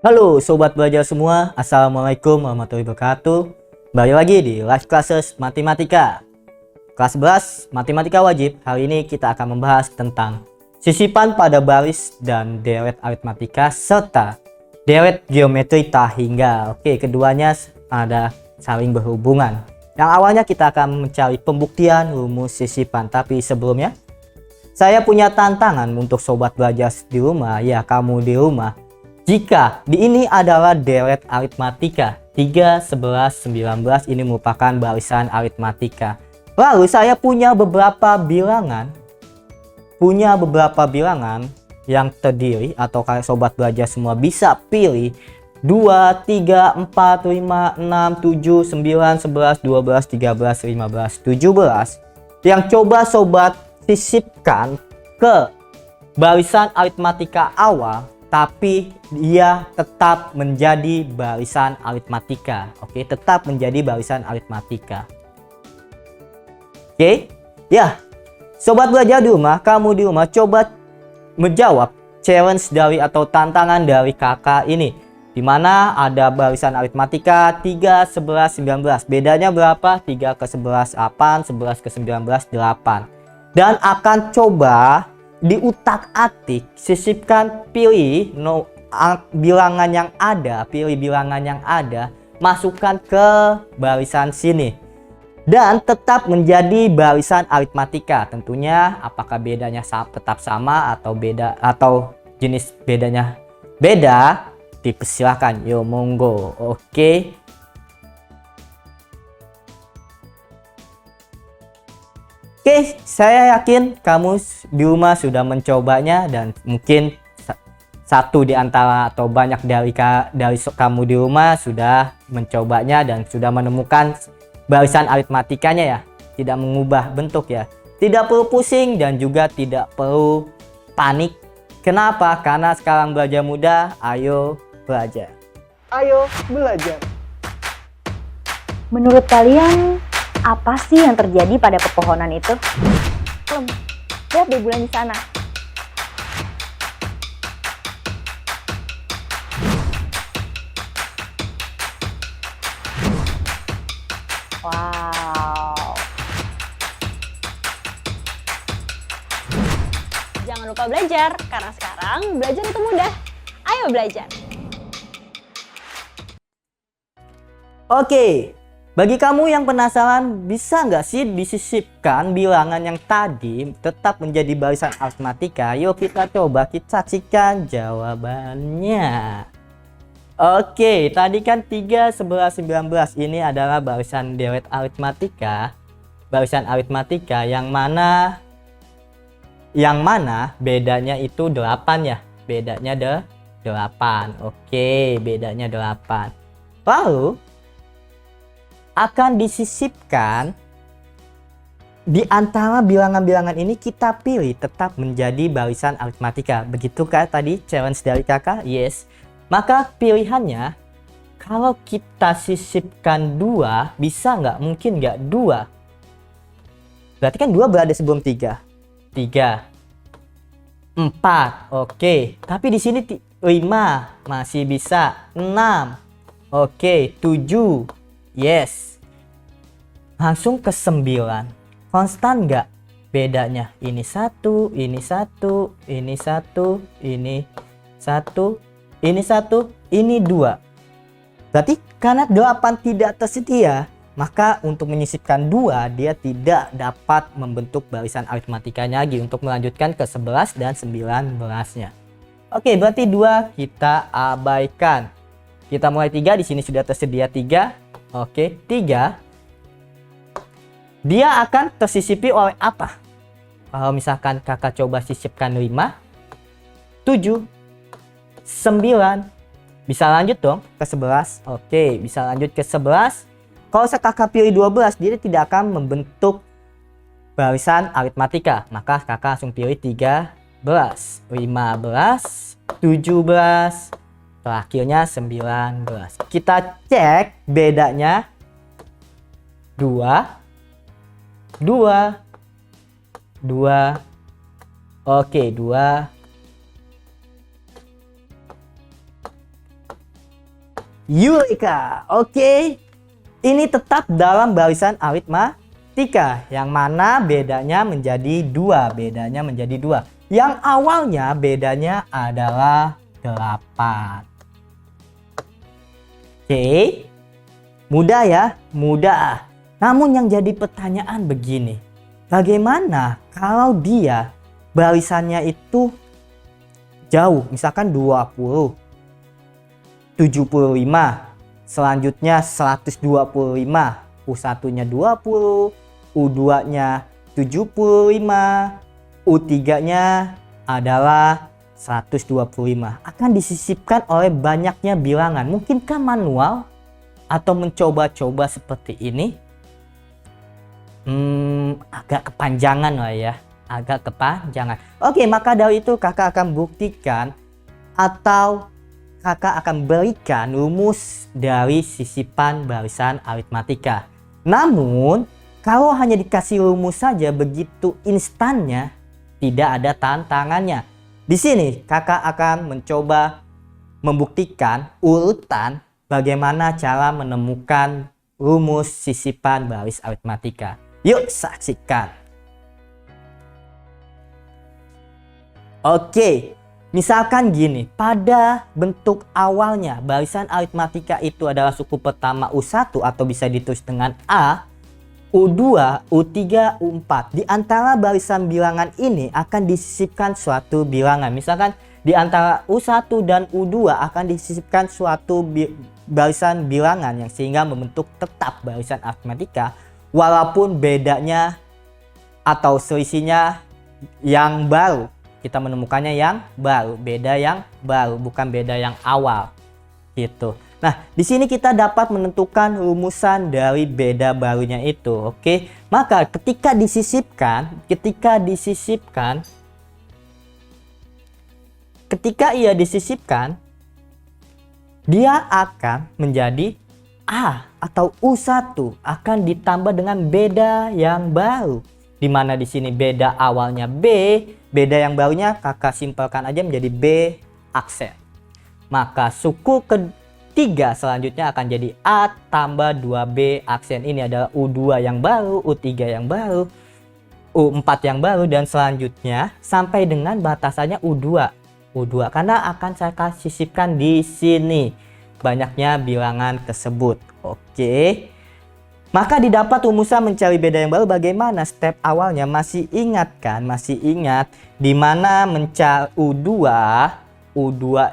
Halo Sobat Belajar semua, Assalamualaikum warahmatullahi wabarakatuh. Kembali lagi di Live Classes Matematika Kelas 11 Matematika Wajib. Hari ini kita akan membahas tentang sisipan pada baris dan deret aritmatika serta deret geometri tak hingga. Oke, keduanya ada saling berhubungan. Yang awalnya kita akan mencari pembuktian rumus sisipan, tapi sebelumnya saya punya tantangan untuk Sobat Belajar di rumah, ya kamu di rumah. Jika di ini adalah deret aritmatika 3, 11, 19 ini merupakan barisan aritmatika. Lalu saya punya beberapa bilangan yang terdiri, atau kalian Sobat Belajar semua bisa pilih 2, 3, 4, 5, 6, 7, 9, 11, 12, 13, 15, 17 yang coba Sobat sisipkan ke barisan aritmatika awal, tapi dia tetap menjadi barisan aritmatika. Oke, tetap menjadi barisan aritmatika. Oke, ya. Sobat Belajar di rumah, kamu di rumah coba menjawab challenge dari atau tantangan dari kakak ini. Dimana ada barisan aritmatika 3, 11, 19. Bedanya berapa? 3 ke 11, 8. 11 ke 19, 8. Dan akan coba diutak-atik, sisipkan, pilih bilangan yang ada, masukkan ke barisan sini dan tetap menjadi barisan aritmatika. Tentunya apakah bedanya tetap sama atau beda, atau jenis bedanya beda, dipersilakan. Yo, monggo. Oke. Oke, saya yakin kamu di rumah sudah mencobanya, dan mungkin satu di antara atau banyak dari kamu di rumah sudah mencobanya dan sudah menemukan barisan aritmatikanya ya. Tidak mengubah bentuk ya. Tidak perlu pusing dan juga tidak perlu panik. Kenapa? Karena sekarang belajar mudah, ayo belajar. Ayo belajar. Menurut kalian, apa sih yang terjadi pada pepohonan itu? Lihat deh bulan di sana. Wow. Jangan lupa belajar, karena sekarang belajar itu mudah. Ayo belajar. Oke. Bagi kamu yang penasaran, bisa nggak sih disisipkan bilangan yang tadi tetap menjadi barisan aritmatika? Yuk kita coba, kita saksikan jawabannya. Oke, tadi kan 3, 11, 19 ini adalah barisan deret aritmatika. Barisan aritmatika yang mana bedanya itu 8 ya. Bedanya 8. Oke, bedanya 8. Lalu akan disisipkan di antara bilangan-bilangan ini, kita pilih tetap menjadi barisan aritmatika. Begitukah tadi challenge dari kakak? Yes. Maka pilihannya, kalau kita sisipkan 2, bisa nggak? Mungkin nggak 2. Berarti kan 2 berada sebelum 3. 3, 4. Oke. Tapi di sini 5 masih bisa. 6. Oke, 7. Yes. Langsung ke 9. Konstan nggak bedanya? Ini 1, ini 1, ini 1, ini 1, ini 1, ini 2. Berarti karena 8 tidak tersedia, maka untuk menyisipkan 2, dia tidak dapat membentuk barisan aritmatikanya lagi untuk melanjutkan ke 11 dan 19-nya. Oke, berarti 2 kita abaikan. Kita mulai 3, di sini sudah tersedia 3. Oke, 3. Dia akan tersisipi oleh apa? Kalau misalkan kakak coba sisipkan 5, 7, 9. Bisa lanjut dong ke 11. Oke, bisa lanjut ke 11. Kalau kakak pilih 12, dia tidak akan membentuk barisan aritmatika. Maka kakak langsung pilih 13, 15, 17. Terakhirnya 19. Kita cek bedanya 2. Oke, 2. Eureka. Oke. Ini tetap dalam barisan aritmatika. Yang mana bedanya menjadi 2. Bedanya menjadi 2. Yang awalnya bedanya adalah 8. Oke. Mudah ya? Mudah. Namun yang jadi pertanyaan begini. Bagaimana kalau dia barisannya itu jauh? Misalkan 20. 75. Selanjutnya 125. U1-nya 20. U2-nya 75. U3-nya adalah 125. Akan disisipkan oleh banyaknya bilangan. Mungkinkah manual atau mencoba-coba seperti ini? Agak kepanjangan lah ya. Agak kepanjangan. Oke, maka dari itu kakak akan buktikan atau kakak akan berikan rumus dari sisipan barisan aritmatika. Namun, kalau hanya dikasih rumus saja begitu instannya, tidak ada tantangannya. Di sini kakak akan mencoba membuktikan urutan bagaimana cara menemukan rumus sisipan baris aritmatika. Yuk saksikan. Oke, misalkan gini, pada bentuk awalnya barisan aritmatika itu adalah suku pertama U1 atau bisa ditulis dengan A, U2, U3, U4. Di antara barisan bilangan ini akan disisipkan suatu bilangan. Misalkan di antara U1 dan U2 akan disisipkan suatu barisan bilangan yang sehingga membentuk tetap barisan aritmatika walaupun bedanya atau selisihnya yang baru. Kita menemukannya yang baru, beda yang baru, bukan beda yang awal. Gitu. Nah, di sini kita dapat menentukan rumusan dari beda barunya itu. Oke. Maka ketika disisipkan, ketika ia disisipkan, dia akan menjadi A atau U1 akan ditambah dengan beda yang baru. Di mana di sini beda awalnya B, beda yang barunya kakak simpelkan aja menjadi B aksen. Maka suku ketiga selanjutnya akan jadi A tambah 2B aksen. Ini adalah U2 yang baru, U3 yang baru, U4 yang baru, dan selanjutnya sampai dengan batasannya U2 karena akan saya sisipkan di sini banyaknya bilangan tersebut. Oke. Maka didapat rumusan mencari beda yang baru. Bagaimana step awalnya? Masih ingat kan? Masih ingat di mana mencari U2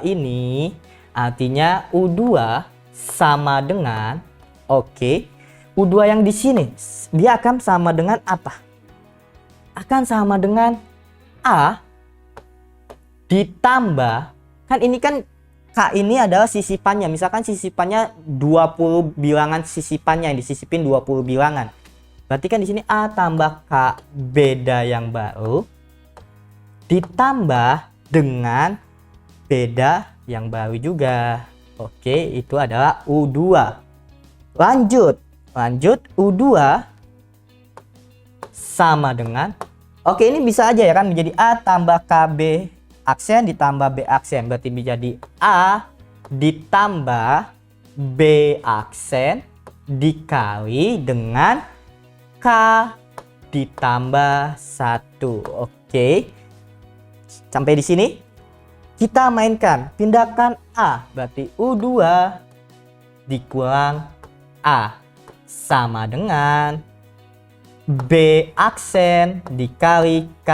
ini artinya U2 sama dengan U2 yang di sini dia akan sama dengan apa? Akan sama dengan A ditambah, kan ini kan K ini adalah sisipannya. Misalkan sisipannya 20 bilangan, sisipannya yang disisipin 20 bilangan. Berarti kan di sini A tambah K beda yang baru ditambah dengan beda yang baru juga. Oke, itu adalah U2. Lanjut U2 sama dengan, oke, ini bisa aja ya kan menjadi A tambah KB aksen ditambah B aksen, berarti menjadi A ditambah B aksen dikali dengan K ditambah 1. Oke. Sampai di sini kita mainkan tindakan A, berarti U2 dikurang A sama dengan B aksen dikali K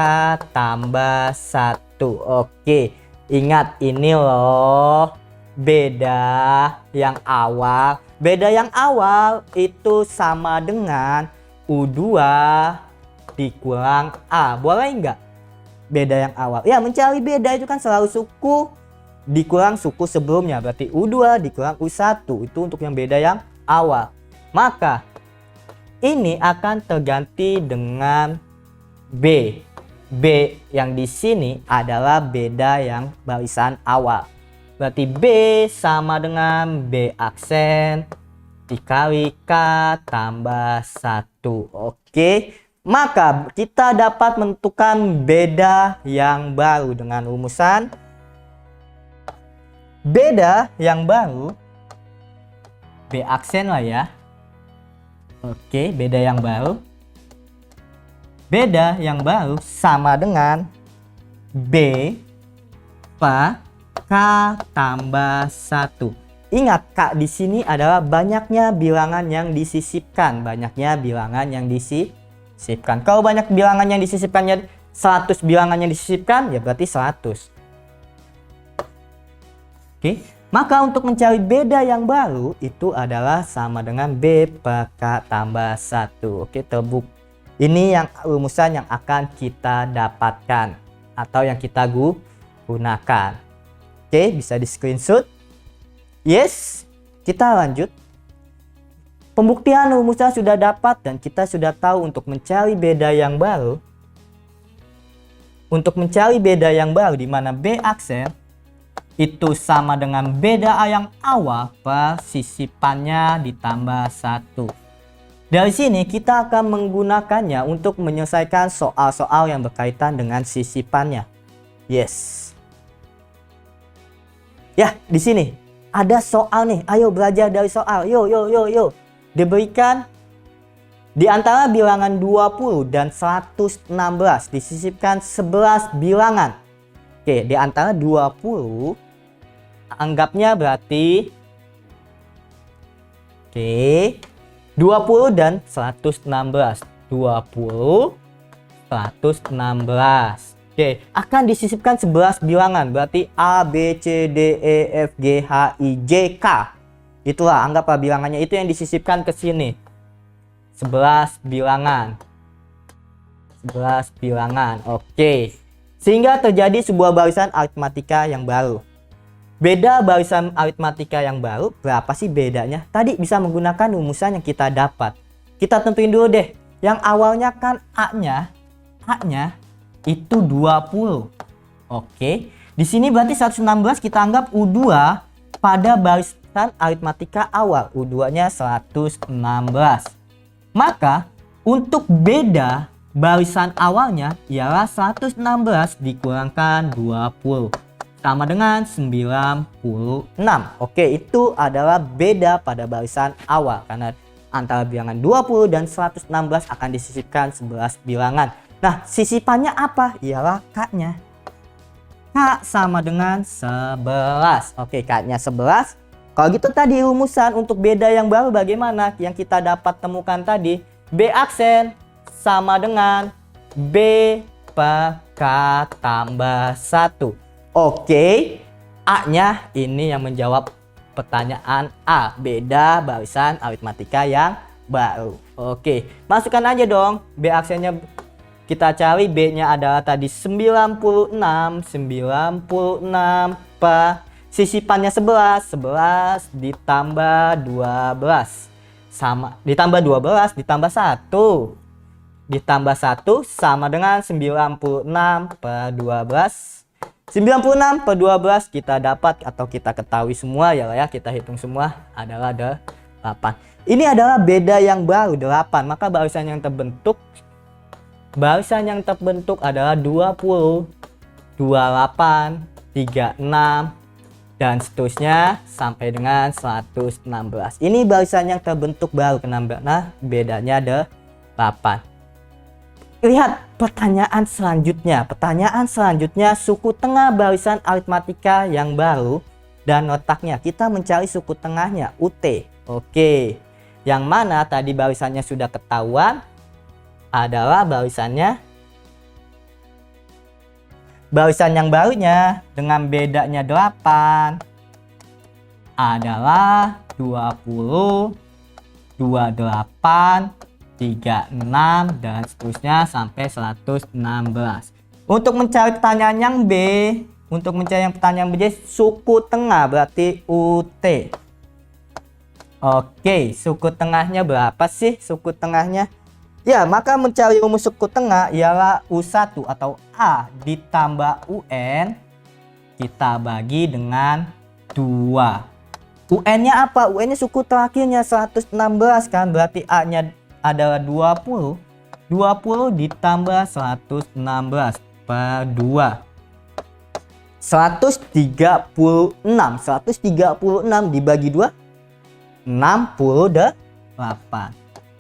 tambah 1. Oke, ingat ini loh beda yang awal. Beda yang awal itu sama dengan U2 dikurang A. Boleh nggak? Beda yang awal. Ya, mencari beda itu kan selalu suku dikurang suku sebelumnya. Berarti U2 dikurang U1. Itu untuk yang beda yang awal. Maka ini akan terganti dengan B. B yang di sini adalah beda yang barisan awal. Berarti B sama dengan B aksen dikali K tambah 1. Oke. Maka kita dapat menentukan beda yang baru dengan rumusan beda yang baru B aksen lah ya. Oke, beda yang baru. Beda yang baru sama dengan B K tambah 1. Ingat, K di sini adalah banyaknya bilangan yang disisipkan. Banyaknya bilangan yang disisipkan. Kalau banyak bilangan yang disisipkannya 100 bilangan yang disisipkan, ya berarti 100. Oke, maka untuk mencari beda yang baru itu adalah sama dengan B per K tambah 1. Oke, ini yang rumusan yang akan kita dapatkan atau yang kita gunakan. Oke, bisa di screenshot. Yes, kita lanjut. Pembuktian rumusnya sudah dapat dan kita sudah tahu untuk mencari beda yang baru. Untuk mencari beda yang baru di mana B aksen itu sama dengan beda yang awal per sisipannya ditambah 1. Dari sini kita akan menggunakannya untuk menyelesaikan soal-soal yang berkaitan dengan sisipannya. Yes. Ya, di sini ada soal nih. Ayo belajar dari soal. Yo. Diberikan di antara bilangan 20 dan 116 disisipkan 11 bilangan. Oke, di antara 20 anggapnya berarti 20 dan 116. 20 116. Oke, akan disisipkan 11 bilangan. Berarti A, B, C, D, E, F, G, H, I, J, K. Itulah anggaplah bilangannya itu yang disisipkan ke sini. 11 bilangan. 11 bilangan. Oke. Sehingga terjadi sebuah barisan aritmatika yang baru. Beda barisan aritmatika yang baru, berapa sih bedanya? Tadi bisa menggunakan rumusan yang kita dapat. Kita tentuin dulu deh. Yang awalnya kan A-nya itu 20. Oke. Di sini berarti 116 kita anggap U2 pada barisan aritmatika awal. U2-nya 116. Maka untuk beda barisan awalnya ialah 116 dikurangkan 20 sama dengan 96. Oke, itu adalah beda pada barisan awal karena antara bilangan 20 dan 116 akan disisipkan 11 bilangan. Nah, sisipannya apa? Ialah K-nya. K sama dengan 11. Oke, K-nya 11. Kalau gitu tadi rumusan untuk beda yang baru bagaimana? Yang kita dapat temukan tadi, B aksen sama dengan B per K tambah 1. Oke, A-nya ini yang menjawab pertanyaan A. Beda barisan aritmatika yang baru. Oke, masukkan aja dong. B aksennya kita cari, B-nya adalah tadi 96. 96 per sisipannya 11 ditambah 12 sama ditambah 12 ditambah 1 ditambah 1 sama dengan 96 per 12. 96 per 12 kita dapat atau kita ketahui semua ya, kita hitung semua adalah 8. Ini adalah beda yang baru 8, maka barisan yang terbentuk adalah 20, 28, 36 dan seterusnya sampai dengan 116. Ini barisan yang terbentuk baru, karena bedanya ada 8. Lihat pertanyaan selanjutnya. Pertanyaan selanjutnya suku tengah barisan aritmatika yang baru dan letaknya. Kita mencari suku tengahnya UT. Oke. Yang mana tadi barisannya sudah ketahuan adalah barisan yang barunya dengan bedanya 8 adalah 20, 28, 36 dan seterusnya sampai 116. Untuk mencari pertanyaan yang B, suku tengah berarti UT. Oke, suku tengahnya berapa sih suku tengahnya? Ya, maka mencari rumus suku tengah ialah U1 atau A ditambah UN kita bagi dengan 2. UN-nya apa? UN-nya suku terakhirnya 116 kan, berarti A-nya adalah 20. 20 ditambah 116 per 2. 136 dibagi 2 68.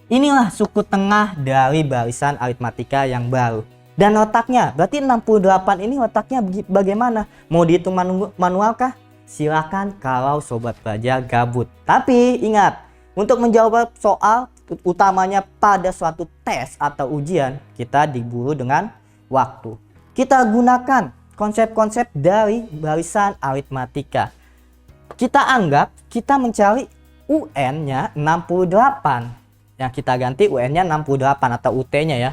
Inilah suku tengah dari barisan aritmatika yang baru. Dan letaknya, berarti 68 ini letaknya bagaimana? Mau dihitung manual kah? Silakan kalau sobat belajar gabut. Tapi ingat, untuk menjawab soal utamanya pada suatu tes atau ujian, kita diburu dengan waktu. Kita gunakan konsep-konsep dari barisan aritmatika. Kita anggap kita mencari UN-nya 68. Yang kita ganti UN-nya 68 atau UT-nya ya.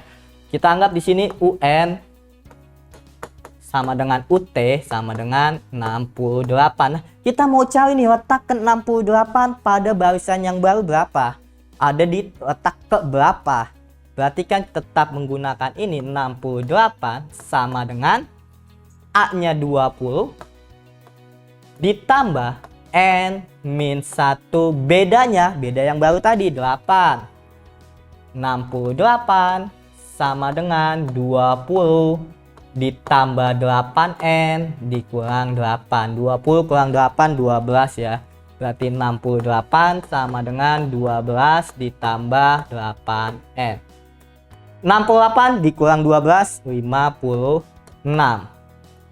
Kita anggap di sini UN sama dengan UT sama dengan 68. Nah, kita mau cari nih letak ke 68 pada barisan yang baru berapa? Ada di letak ke berapa? Berarti kan tetap menggunakan ini 68 sama dengan A-nya 20 ditambah N-1. Beda yang baru tadi 8. 68 sama dengan 20 ditambah 8N dikurang 8. 20 kurang 8 12 ya. Berarti 68 sama dengan 12 ditambah 8N. 68 dikurang 12 56.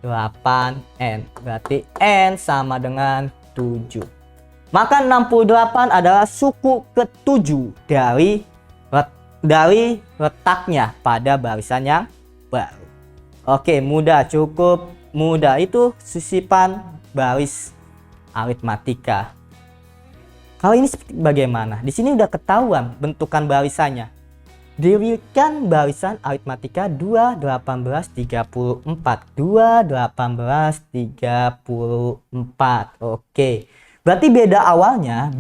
8N. Berarti N sama dengan 7. Maka 68 adalah suku ke-7 dari letaknya pada barisan yang baru. Oke, mudah, cukup mudah. Itu sisipan baris aritmatika. Kalau ini seperti bagaimana? Di sini udah ketahuan bentukan barisannya. Dirikan barisan aritmatika 2, 18, 34. 2, 18, 34. Oke. Berarti beda awalnya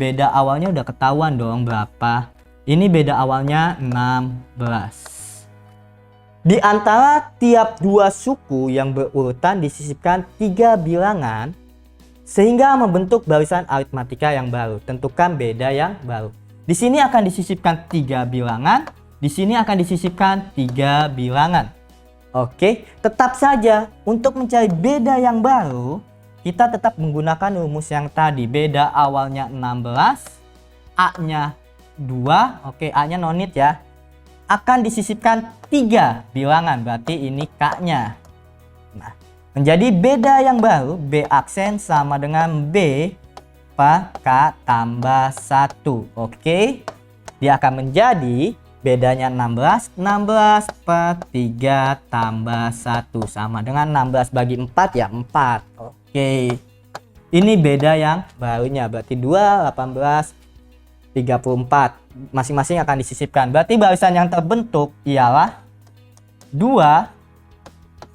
udah ketahuan dong berapa. Ini beda awalnya 16. Di antara tiap dua suku yang berurutan disisipkan 3 bilangan sehingga membentuk barisan aritmatika yang baru. Tentukan beda yang baru. Di sini akan disisipkan 3 bilangan, di sini akan disisipkan 3 bilangan. Oke, tetap saja untuk mencari beda yang baru, kita tetap menggunakan rumus yang tadi. Beda awalnya 16, A-nya 2, oke, A-nya nonit ya. Akan disisipkan 3 bilangan, berarti ini K-nya. Nah, menjadi beda yang baru, B aksen sama dengan B per K tambah 1. Oke, dia akan menjadi bedanya 16 per 3 tambah 1 sama dengan 16 bagi 4 ya 4. Oke, ini beda yang barunya, berarti 2, 18, 34 masing-masing akan disisipkan. Berarti barisan yang terbentuk ialah 2,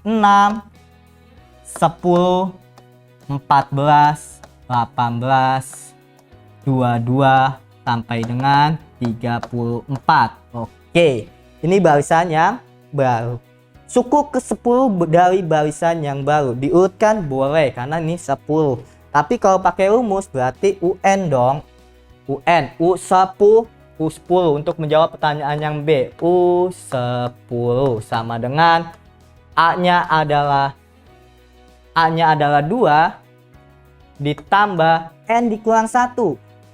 6, 10, 14, 18, 22 sampai dengan 34. Oke, ini barisan yang baru. Suku ke-10 dari barisan yang baru diurutkan boleh karena ini 10. Tapi kalau pakai rumus berarti UN dong. UN U10 untuk menjawab pertanyaan yang B. U10 sama dengan A-nya adalah 2 ditambah N dikurang 1.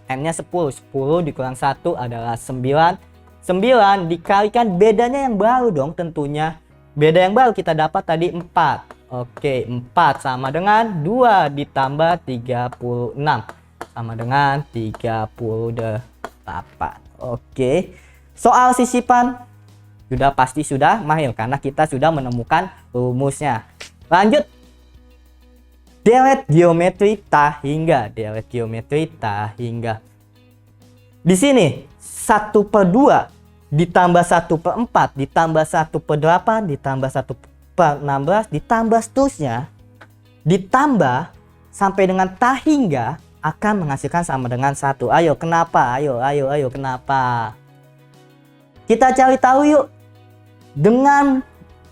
N-nya 10. 10 dikurang 1 adalah 9. 9 dikalikan bedanya yang baru dong tentunya. Beda yang baru kita dapat tadi 4. Oke, 4 sama dengan 2 ditambah 36. Sama dengan 38. Oke. Soal sisipan sudah mahir karena kita sudah menemukan rumusnya. Lanjut. Deret geometri tak hingga. Di sini 1/2 ditambah 1/4 ditambah 1/8 ditambah 1/16 ditambah seterusnya ditambah sampai dengan tak hingga akan menghasilkan sama dengan 1. Ayo kenapa? Ayo kenapa? Kita cari tahu yuk. Dengan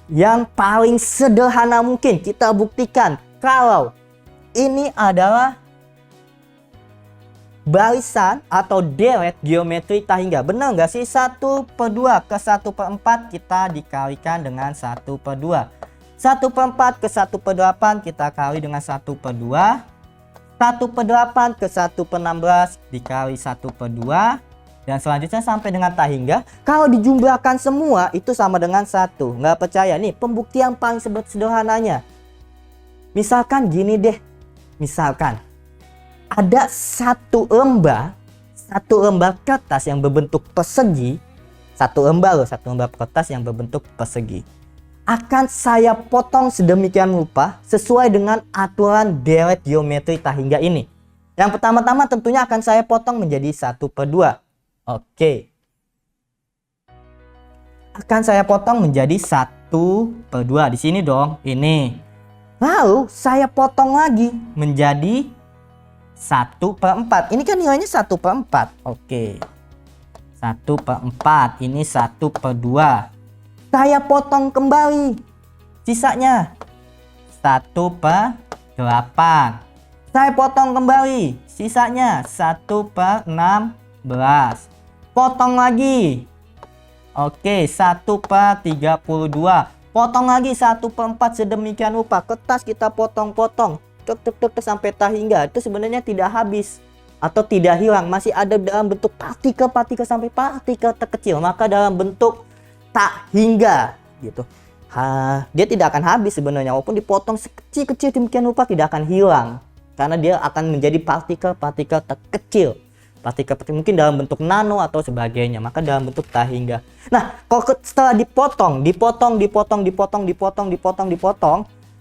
yang paling sederhana mungkin kita buktikan kalau ini adalah barisan atau deret geometri tak hingga. Benar nggak sih? 1/2 ke 1/4 kita dikalikan dengan 1/2. 1/4 ke 1/8 kita kali dengan 1/2. 1/8 ke 1/16 dikali 1/2. Dan selanjutnya sampai dengan tak hingga. Kalau dijumlahkan semua itu sama dengan 1. Nggak percaya? Nih pembuktian paling sederhananya. Misalkan gini deh. Misalkan ada satu lembar kertas yang berbentuk persegi. Satu lembar kertas yang berbentuk persegi. Akan saya potong sedemikian rupa sesuai dengan aturan deret geometri tak hingga ini. Yang pertama-tama tentunya akan saya potong menjadi 1/2. Oke. Akan saya potong menjadi 1/2 di sini dong, ini. Lalu saya potong lagi menjadi 1/4. Ini kan nilainya 1/4. Oke. 1/4. Ini 1/2. Saya potong kembali. Sisanya 1/8. Saya potong kembali. Sisanya 1/16. Potong lagi. Oke, 1/32. Potong lagi 1/4 sedemikian rupa. Kertas kita potong-potong. Tek sampai tak hingga. Itu sebenarnya tidak habis atau tidak hilang, masih ada dalam bentuk partikel sampai partikel terkecil. Maka dalam bentuk tak hingga gitu. Dia tidak akan habis sebenarnya, walaupun dipotong sekecil-kecil demikian rupa tidak akan hilang karena dia akan menjadi partikel-partikel terkecil. Partikel mungkin dalam bentuk nano atau sebagainya, maka dalam bentuk tak hingga. Nah, kalau setelah dipotong,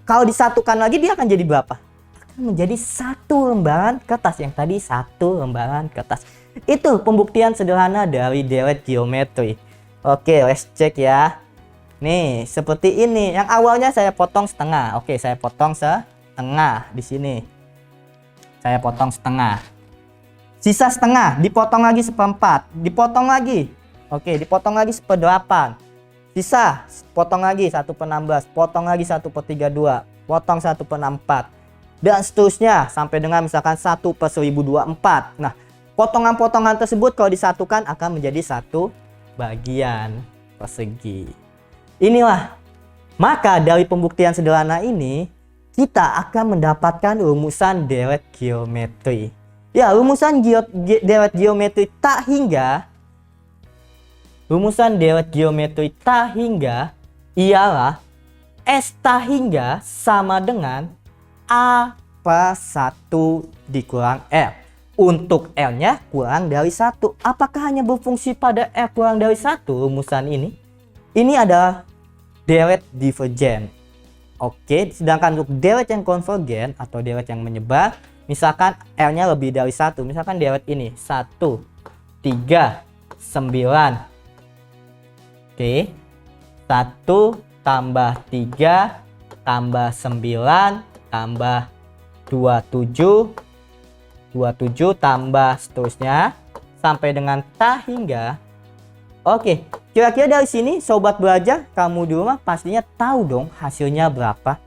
kalau disatukan lagi dia akan jadi berapa? Akan menjadi satu lembaran kertas. Yang tadi satu lembaran kertas. Itu pembuktian sederhana dari deret geometri. Oke, let's check ya. Nih, seperti ini. Yang awalnya saya potong setengah. Oke, saya potong setengah di sini. Saya potong setengah. Sisa setengah, dipotong lagi 1/4. Dipotong lagi. Oke, dipotong lagi 1/8. Sisa, potong lagi 1/16. Potong lagi 1/32. Potong 1/64. Dan seterusnya sampai dengan misalkan 1/1024. Nah, potongan-potongan tersebut kalau disatukan akan menjadi satu bagian persegi. Inilah. Maka dari pembuktian sederhana ini kita akan mendapatkan rumusan deret geometri. Ya, rumusan deret geometri tak hingga. Rumusan deret geometri tak hingga ialah S tak hingga sama dengan A/1 dikurang R. Untuk L-nya kurang dari 1. Apakah hanya berfungsi pada R kurang dari 1 rumusan ini? Ini adalah deret divergen. Oke, sedangkan untuk deret yang konvergen atau deret yang menyebar, misalkan L-nya lebih dari 1. Misalkan deret ini 1, 3, 9. Oke, 1 tambah 3 tambah 9 tambah 27 tambah seterusnya sampai dengan tak hingga. Oke, kira-kira dari sini sobat belajar, kamu di rumah pastinya tahu dong hasilnya berapa.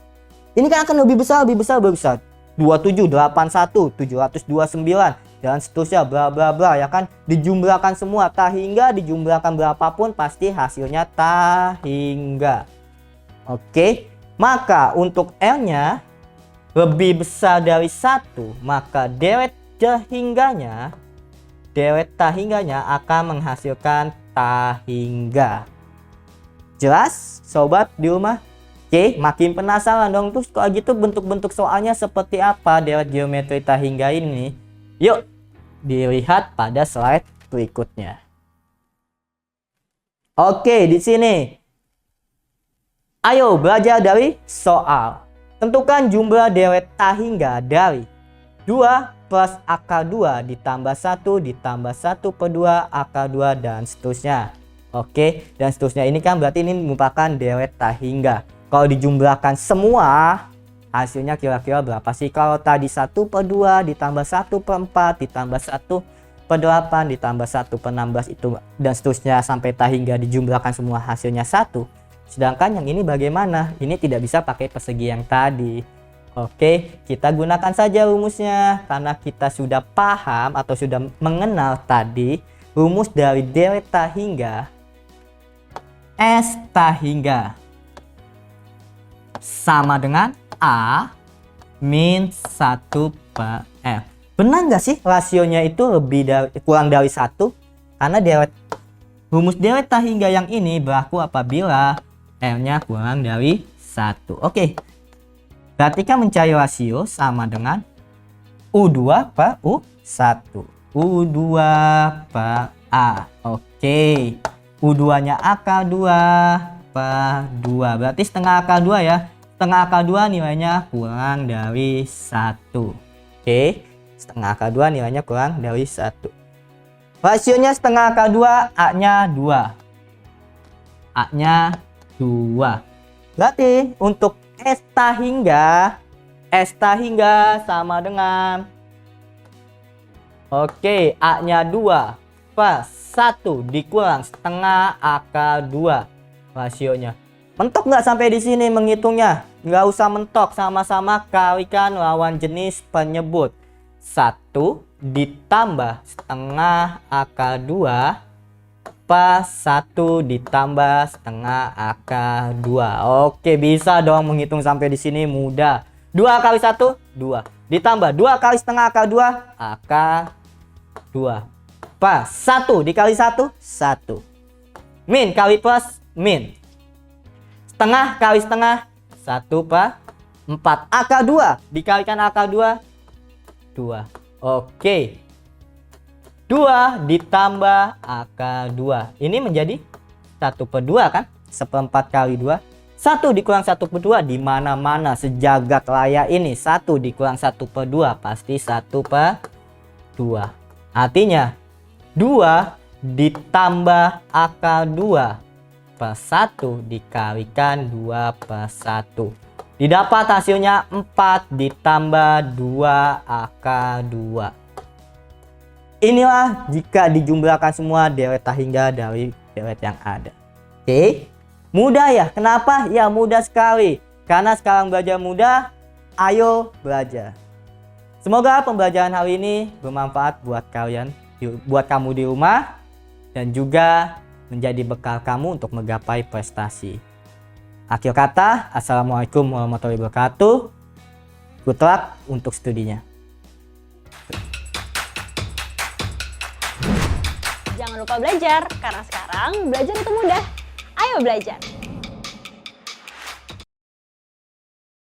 Ini kan akan lebih besar. 27, 81, 729 dan seterusnya bla bla bla ya kan, dijumlahkan semua tak hingga, dijumlahkan berapapun pasti hasilnya tak hingga. Oke, maka untuk L-nya lebih besar dari 1, maka deret tak hingganya akan menghasilkan tak hingga. Jelas sobat di rumah? Oke, makin penasaran dong terus kalau gitu bentuk-bentuk soalnya seperti apa deret geometri tak hingga ini? Yuk dilihat pada slide berikutnya. Oke, di sini. Ayo belajar dari soal. Tentukan jumlah deret tak hingga dari 2 plus akar 2 ditambah 1 ditambah 1/2 akar 2 dan seterusnya. Oke, dan seterusnya ini kan berarti ini merupakan deret tak hingga. Kalau dijumlahkan semua hasilnya kira-kira berapa sih? Kalau tadi 1/2 ditambah 1/4 ditambah 1/8 ditambah 1/16 itu dan seterusnya sampai tak hingga dijumlahkan semua hasilnya 1. Sedangkan yang ini bagaimana? Ini tidak bisa pakai persegi yang tadi. Oke, kita gunakan saja rumusnya karena kita sudah paham atau sudah mengenal tadi rumus dari deret tak hingga. S tak hingga sama dengan A min 1 per F. Benar nggak sih rasionya itu kurang dari 1? Karena rumus delta hingga yang ini berlaku apabila R-nya kurang dari 1. Oke. Berarti kan mencari rasio sama dengan U2 per U1. U2 per A. Oke. U2-nya akar 2 per 2. Berarti setengah akar 2 ya. Setengah akar 2 nilainya kurang dari 1. Oke. Setengah akar 2 nilainya kurang dari 1. Rasionya setengah akar 2, A-nya 2. A-nya 2. Berarti untuk eta hingga sama dengan oke, A-nya 2 per 1 dikurang setengah akar 2 rasionya. Mentok nggak sampai di sini menghitungnya? Nggak usah mentok, sama-sama kalikan lawan jenis penyebut. 1 ditambah setengah akar 2 per 1 ditambah setengah akar 2. Oke, bisa dong menghitung sampai di sini, mudah. 2 kali 1, 2. Ditambah 2 kali setengah akar 2, akar 2. Per 1 dikali 1, 1. Min kali plus, min. Setengah kali setengah, 1 per 4. Akar 2 dikalikan akar 2, 2. Oke. 2 ditambah akar 2. Ini menjadi 1 per 2 kan? 1/4 kali 2. 1 dikurang 1 per 2 di mana-mana sejagat raya ini. 1 dikurang 1 per 2 pasti 1 per 2. Artinya 2 ditambah akar 2 per 1 dikalikan 2 per 1. Didapat hasilnya 4 ditambah 2 akar 2. Inilah jika dijumlahkan semua delta hingga dari delta yang ada. Oke. Mudah ya? Kenapa? Ya mudah sekali. Karena sekarang belajar mudah, ayo belajar. Semoga pembelajaran hari ini bermanfaat buat kalian, buat kamu di rumah, dan juga menjadi bekal kamu untuk menggapai prestasi. Akhir kata, assalamualaikum warahmatullahi wabarakatuh. Good luck untuk studinya. Jangan lupa belajar, karena sekarang belajar itu mudah. Ayo belajar!